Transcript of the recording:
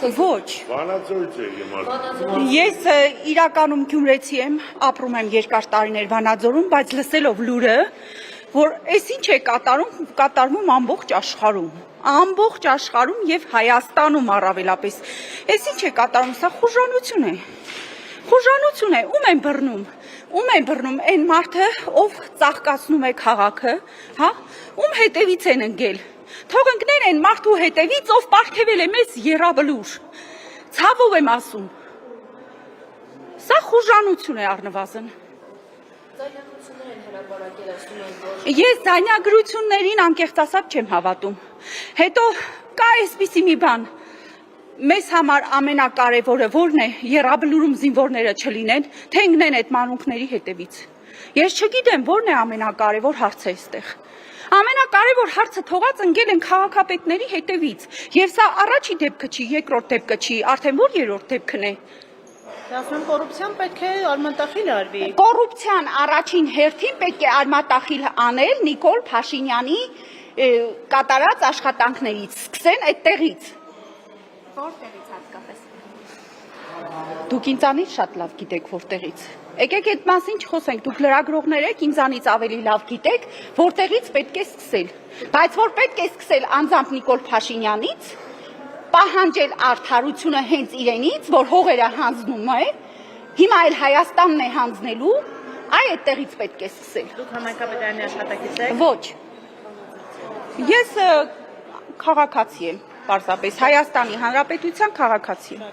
ենք։ Ոչ։ Ես իրականում գյումրեցի եմ, ապրում եմ երկար տարիներ Վանաձորում, բայց լսելով լուրը, որ այս ինչ է կատարվում ամբողջ աշխարհում եւ Հայաստանում առավելապես։ Այս ինչ է կատարվում, սա խուժանություն է։ Խուժանություն է, ում են բռնում այն մարդը, ով ծաղկացնում է քաղաքը, հա, ում հետևից են ընկել։ Թող ընկներ այն մարդու հետևից, ով պարգևել է մեզ եռաբլուր։ Ցավով եմ ասում։ Սա խուժանություն է առնվազն։ Ես ձայնագրություններին անկեղծ ասած չեմ հավատում։ Հետո կա այսպիսի մի բան։ Մեզ համար ամենակարևորը որն է, եռաբլուրում զինվորները չլինեն, թե ընկնեն այդ մանուկների հետևից։ Ես չգիտեմ որն է ամենակարևոր հարցը այստեղ։ Ամենակարևոր հարցը թողած ընկել են քաղաքապետների հետևից։ Եվ սա առաջի դեպքը չի, երկրորդ դեպքը չի, արդեն որ երրորդ դեպքն է։ Ասում կոռուպցիան պետք է արմատախիլ արվի։ Կոռուպցիան առաջին հերթին պետք է արմատախիլ անել Նիկոլ Փաշինյանի կատարած աշխատանքներից, սկսեն այդտեղից։ Որտեղից հատկապես։ Դուք ինձանից շատ լավ գիտեք որտեղից։ Եկեք այդ մասին չխոսենք, դուք լրագրողներ եք, ինձանից ավելի լավ գիտեք, որտեղից պետք է սկսել։ Բայց որ պետք է սկսել անձամբ Նիկոլ Փաշինյանից, պահանջել արդարությունը հենց իրենից, որ հողերը հանձնում է, հիմա էլ Հայաստանն է հանձնելու, այդտեղից պետք է սկսել։ Դուք համայնքապետարանի աշխատակից եք։ Ոչ։ Ես քաղաքացի եմ, պարզապես Հայաստանի Հանրապետության քաղաքացի եմ։